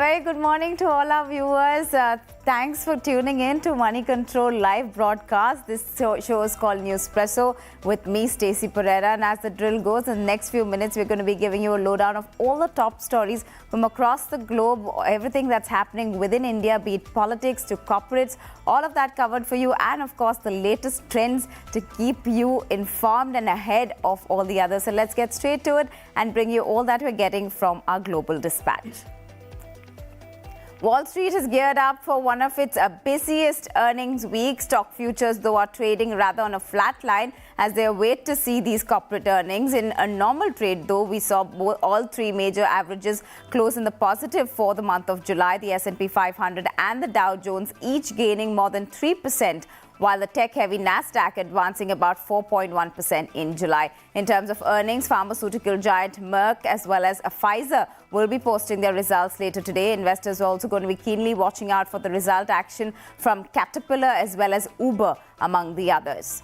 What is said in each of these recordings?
very good morning to all our viewers. Thanks for tuning in to Moneycontrol live broadcast. This show is called Newspresso with me, Stacy Pereira. And as the drill goes, in the next few minutes, we're going to be giving you a lowdown of all the top stories from across the globe, everything that's happening within India, be it politics to corporates, all of that covered for you. And of course, the latest trends to keep you informed and ahead of all the others. So let's get straight to it and bring you all that we're getting from our global dispatch. Wall Street is geared up for one of its busiest earnings weeks. Stock futures, though, are trading rather on a flat line as they await to see these corporate earnings. In a normal trade, though, we saw all three major averages close in the positive for the month of July. The S&P 500 and the Dow Jones each gaining more than 3%, while the tech-heavy Nasdaq advancing about 4.1% in July. In terms of earnings, pharmaceutical giant Merck as well as Pfizer will be posting their results later today. Investors are also going to be keenly watching out for the result action from Caterpillar as well as Uber, among the others.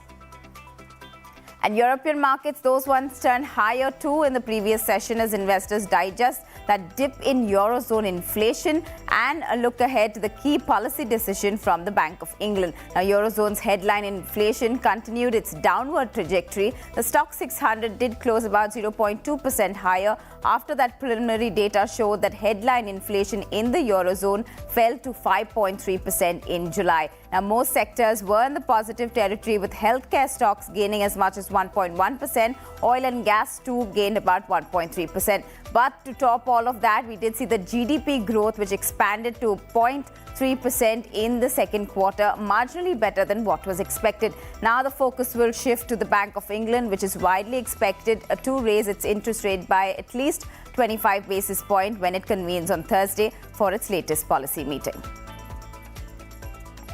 And European markets, those ones turned higher too in the previous session as investors digest that dip in Eurozone inflation and a look ahead to the key policy decision from the Bank of England. Now, Eurozone's headline inflation continued its downward trajectory. The stock 600 did close about 0.2% higher after that preliminary data showed that headline inflation in the Eurozone fell to 5.3% in July. Now, most sectors were in the positive territory, with healthcare stocks gaining as much as 1.1%. Oil and gas too gained about 1.3%. But to top all of that, we did see the GDP growth, which expanded to 0.3% in the second quarter, marginally better than what was expected. Now the focus will shift to the Bank of England, which is widely expected to raise its interest rate by at least 25 basis points when it convenes on Thursday for its latest policy meeting.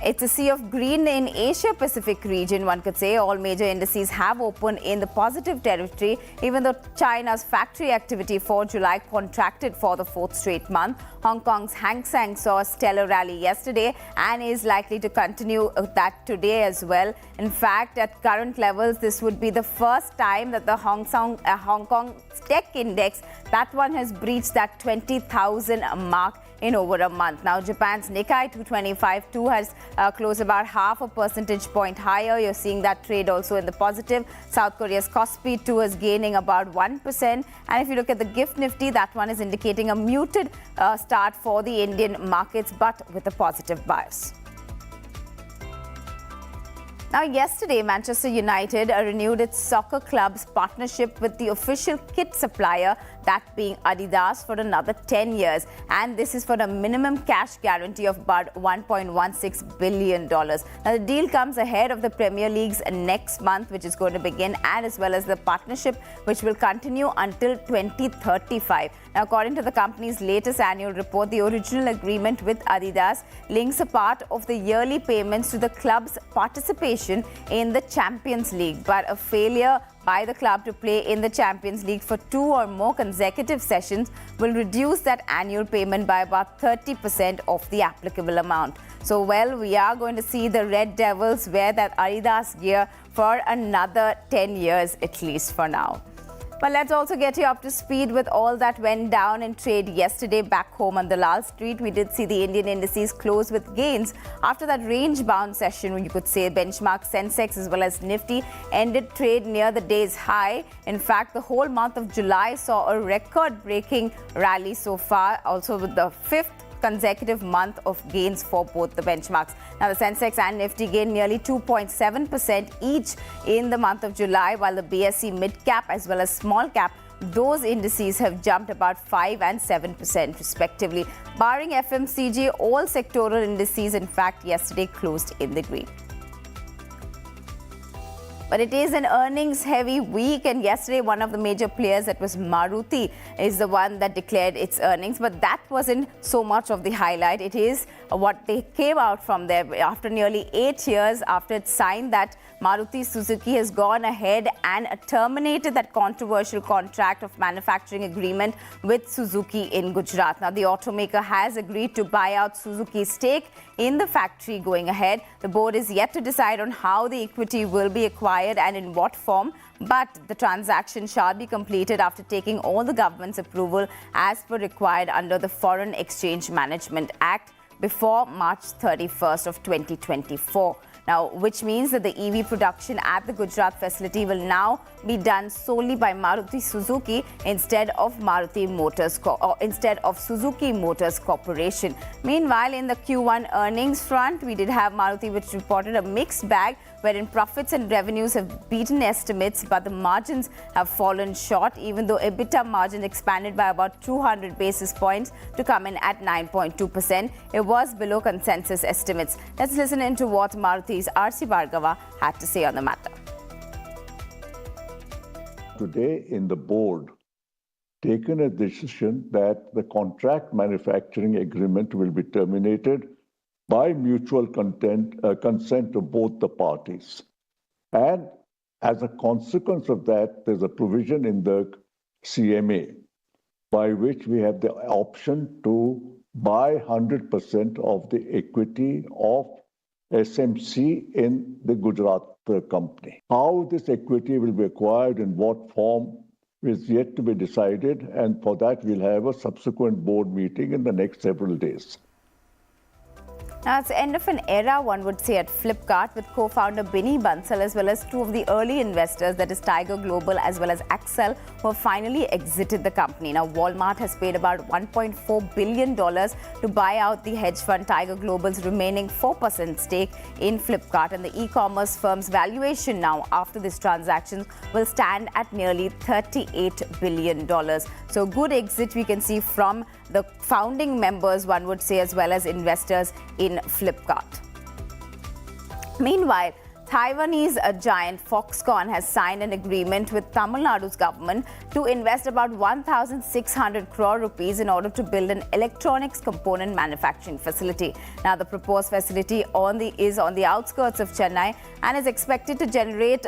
It's a sea of green in Asia-Pacific region, one could say. All major indices have opened in the positive territory, even though China's factory activity for July contracted for the fourth straight month. Hong Kong's Hang Seng saw a stellar rally yesterday and is likely to continue that today as well. In fact, at current levels, this would be the first time that the Hong Kong Tech Index, that one has breached that 20,000 mark in over a month. Now, Japan's Nikkei 225 too has closed about half a percentage point higher. You're seeing that trade also in the positive. South Korea's Kospi too is gaining about 1%. And if you look at the Gift Nifty, that one is indicating a muted start for the Indian markets, but with a positive bias. Now, yesterday, Manchester United renewed its soccer club's partnership with the official kit supplier, that being Adidas, for another 10 years. And this is for a minimum cash guarantee of about $1.16 billion. Now, the deal comes ahead of the Premier League's next month, which is going to begin, and as well as the partnership, which will continue until 2035. Now, according to the company's latest annual report, the original agreement with Adidas links a part of the yearly payments to the club's participation in the Champions League, but a failure by the club to play in the Champions League for 2 or more consecutive sessions will reduce that annual payment by about 30% of the applicable amount. So, well, we are going to see the Red Devils wear that Adidas gear for another 10 years at least for now. But let's also get you up to speed with all that went down in trade yesterday back home on Dalal Street. We did see the Indian indices close with gains after that range-bound session. You could say benchmark Sensex as well as Nifty ended trade near the day's high. In fact, the whole month of July saw a record-breaking rally so far, also with the fifth consecutive month of gains for both the benchmarks. Now, the Sensex and Nifty gained nearly 2.7% each in the month of July, while the BSE mid-cap as well as small-cap, those indices have jumped about 5 and 7% respectively. Barring FMCG, all sectoral indices, in fact, yesterday closed in the green. But it is an earnings-heavy week, and yesterday one of the major players, that was Maruti, is the one that declared its earnings. But that wasn't so much of the highlight. It is what they came out from there after nearly 8 years after it signed that Maruti Suzuki has gone ahead and terminated that controversial contract of manufacturing agreement with Suzuki in Gujarat. Now, the automaker has agreed to buy out Suzuki's stake in the factory going ahead. The board is yet to decide on how the equity will be acquired required and in what form, but the transaction shall be completed after taking all the government's approval as per required under the Foreign Exchange Management Act before March 31st of 2024. Now, which means that the EV production at the Gujarat facility will now be done solely by Maruti Suzuki instead of Suzuki Motors Corporation. Meanwhile, in the Q1 earnings front, we did have Maruti, which reported a mixed bag, wherein profits and revenues have beaten estimates, but the margins have fallen short, even though EBITDA margin expanded by about 200 basis points to come in at 9.2%. It was below consensus estimates. Let's listen into what Maruti's R.C. Bhargava had to say on the matter. Today in the board, taken a decision that the contract manufacturing agreement will be terminated by mutual consent of both the parties. And as a consequence of that, there's a provision in the CMA by which we have the option to buy 100% of the equity of SMC in the Gujarat company. How this equity will be acquired, in what form, is yet to be decided, and for that we'll have a subsequent board meeting in the next several days. Now, it's the end of an era, one would say, at Flipkart, with co-founder Binny Bansal as well as two of the early investors, that is Tiger Global as well as Accel, who have finally exited the company. Now, Walmart has paid about $1.4 billion to buy out the hedge fund Tiger Global's remaining 4% stake in Flipkart, and the e-commerce firm's valuation now after this transaction will stand at nearly $38 billion. So, good exit we can see from the founding members, one would say, as well as investors in Flipkart. Meanwhile, Taiwanese giant Foxconn has signed an agreement with Tamil Nadu's government to invest about 1,600 crore rupees in order to build an electronics component manufacturing facility. Now, the proposed facility is on the outskirts of Chennai and is expected to generate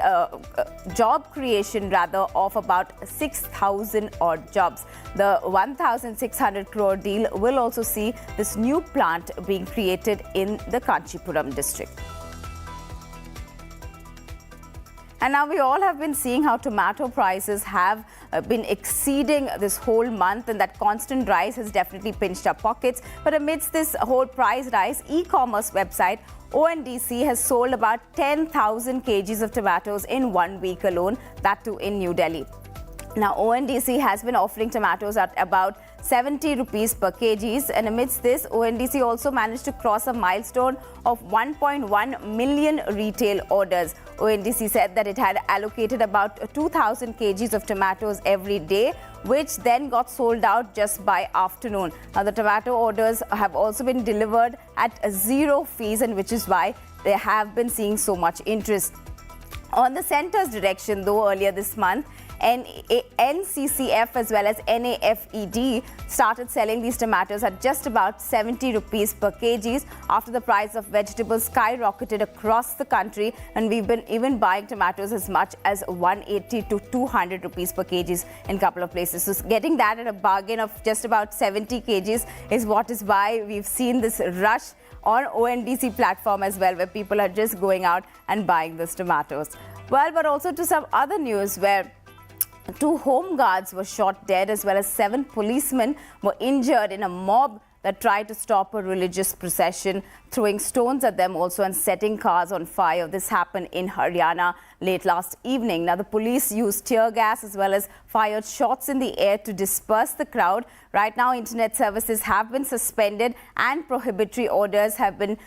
job creation of about 6,000 odd jobs. The 1,600 crore deal will also see this new plant being created in the Kanchipuram district. And now we all have been seeing how tomato prices have been exceeding this whole month, and that constant rise has definitely pinched our pockets. But amidst this whole price rise, e-commerce website OnDC has sold about 10,000 kgs of tomatoes in 1 week alone, that too in New Delhi. Now, OnDC has been offering tomatoes at about 70 rupees per kgs, and amidst this, OnDC also managed to cross a milestone of 1.1 million retail orders. OnDC said that it had allocated about 2,000 kgs of tomatoes every day, which then got sold out just by afternoon. Now, the tomato orders have also been delivered at 0 fees, and which is why they have been seeing so much interest. On the centre's direction, though, earlier this month, NCCF as well as NAFED started selling these tomatoes at just about 70 rupees per kgs after the price of vegetables skyrocketed across the country, and we've been even buying tomatoes as much as 180 to 200 rupees per kgs in a couple of places. So getting that at a bargain of just about 70 kgs is what is why we've seen this rush on OnDC platform as well, where people are just going out and buying these tomatoes. Well, but also to some other news where 2 home guards were shot dead as well as 7 policemen were injured in a mob that tried to stop a religious procession, throwing stones at them also and setting cars on fire. This happened in Haryana late last evening. Now, the police used tear gas as well as fired shots in the air to disperse the crowd. Right now, internet services have been suspended and prohibitory orders have been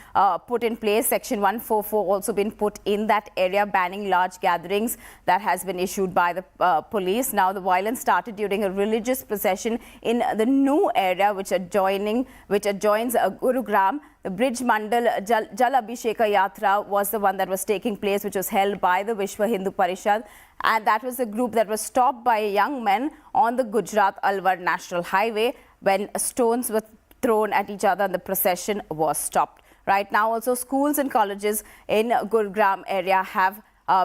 put in place. Section 144 also been put in that area, banning large gatherings. That has been issued by the police. Now, the violence started during a religious procession in the new area, which adjoins Gurugram. The Bridge Mandal Jal Abhisheka Yatra was the one that was taking place, which was held by the Vishwa Hindu Parishad. And that was a group that was stopped by young men on the Gujarat-Alwar National Highway when stones were thrown at each other and the procession was stopped. Right now, also schools and colleges in Gurugram area have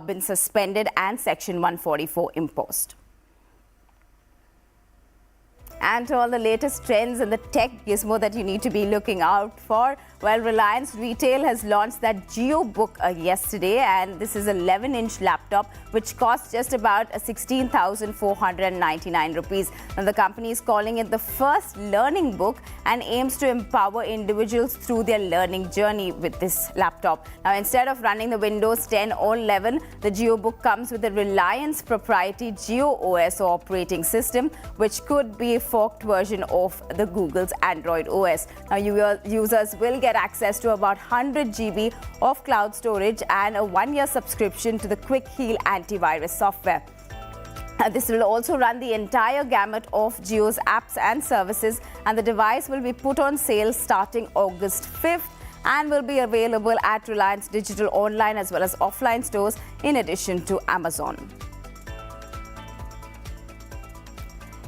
been suspended and Section 144 imposed. And to all the latest trends and the tech gizmo that you need to be looking out for, well, Reliance Retail has launched that Jio Book yesterday, and this is an 11-inch laptop which costs just about 16,499 rupees. Now, the company is calling it the first learning book and aims to empower individuals through their learning journey with this laptop. Now, instead of running the Windows 10 or 11, the Jio Book comes with a Reliance proprietary Jio OS operating system, which could be a forked version of the Google's Android OS. Now, users will get access to about 100 GB of cloud storage and a 1-year subscription to the Quick Heal antivirus software. This will also run the entire gamut of Jio's apps and services, and the device will be put on sale starting August 5th and will be available at Reliance Digital online as well as offline stores in addition to Amazon.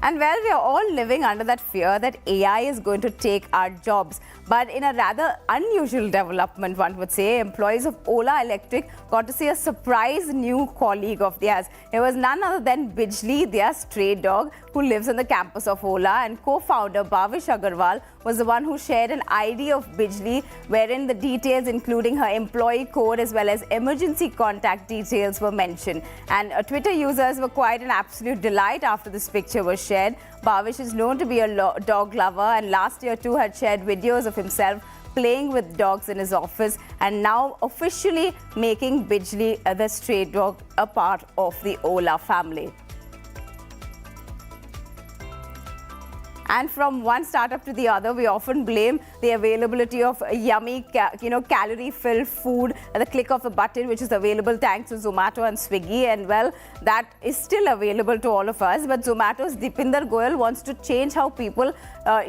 And well, we are all living under that fear that AI is going to take our jobs. But in a rather unusual development, one would say, employees of Ola Electric got to see a surprise new colleague of theirs. It was none other than Bijli, their stray dog, who lives on the campus of Ola, and co-founder Bhavish Agarwal was the one who shared an ID of Bijli, wherein the details including her employee code as well as emergency contact details were mentioned. And Twitter users were quite an absolute delight after this picture was shared. Bhavish is known to be a dog lover, and last year too had shared videos of himself playing with dogs in his office, and now officially making Bijli, the stray dog, a part of the Ola family. And from one startup to the other, we often blame the availability of yummy, calorie-filled food at the click of a button, which is available thanks to Zomato and Swiggy. And well, that is still available to all of us. But Zomato's Deepinder Goyal wants to change how people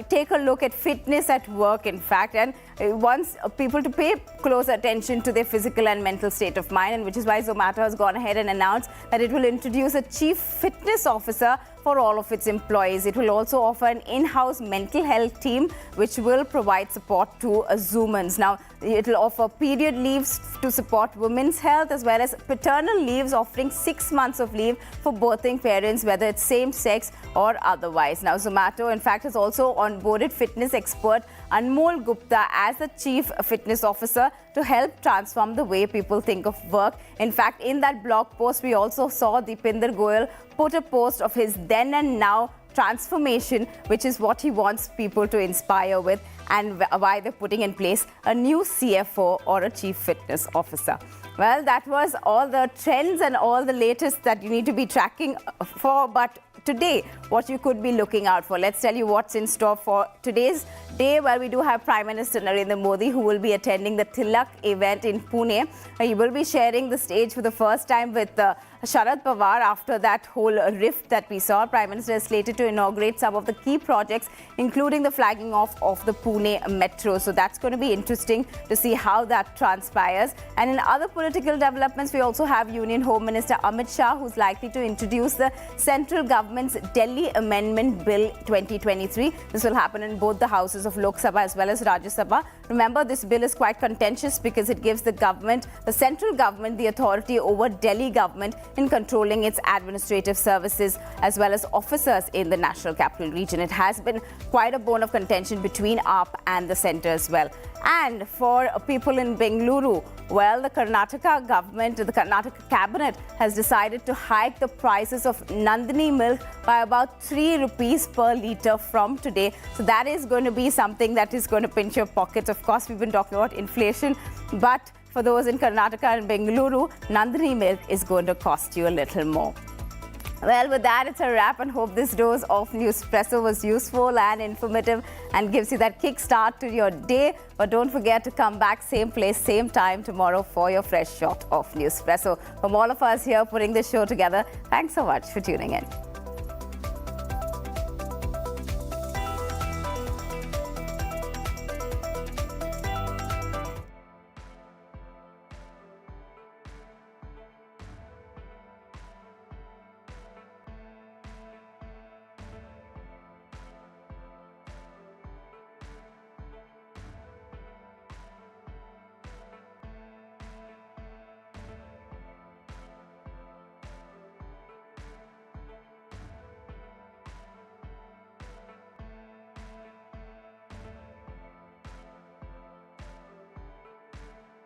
take a look at fitness at work, in fact, and wants people to pay close attention to their physical and mental state of mind, and which is why Zomato has gone ahead and announced that it will introduce a chief fitness officer for all of its employees. It will also offer an in-house mental health team which will provide support to Zoomans. Now, it will offer period leaves to support women's health as well as paternal leaves, offering 6 months of leave for birthing parents, whether it's same-sex or otherwise. Now, Zomato, in fact, has also onboarded fitness expert Anmol Gupta as the chief fitness officer to help transform the way people think of work. In fact, in that blog post, we also saw Deepinder Goyal put a post of his then and now transformation, which is what he wants people to inspire with, and why they're putting in place a new CFO or a chief fitness officer. Well, that was all the trends and all the latest that you need to be tracking for. But today, what you could be looking out for. Let's tell you what's in store for today's day. Well, we do have Prime Minister Narendra Modi, who will be attending the Tilak event in Pune. He will be sharing the stage for the first time with Sharad Pawar after that whole rift that we saw. Prime Minister is slated to inaugurate some of the key projects, including the flagging off of the Pune metro. So that's going to be interesting to see how that transpires. And in other political developments, we also have Union Home Minister Amit Shah, who's likely to introduce the central government's Delhi Amendment Bill 2023. This will happen in both the houses of Lok Sabha as well as Rajya Sabha. Remember, this bill is quite contentious because it gives the central government, the authority over Delhi government in controlling its administrative services as well as officers in the National Capital Region. It has been quite a bone of contention between AAP and the centre as well. And for people in Bengaluru, well, the Karnataka cabinet has decided to hike the prices of Nandini milk by about 3 rupees per litre from today. So that is going to be something that is going to pinch your pockets. Of course, we've been talking about inflation, but for those in Karnataka and Bengaluru, Nandini milk is going to cost you a little more. Well, with that, it's a wrap, and hope this dose of Newspresso was useful and informative and gives you that kickstart to your day. But don't forget to come back same place, same time tomorrow for your fresh shot of Newspresso. From all of us here putting this show together, thanks so much for tuning in.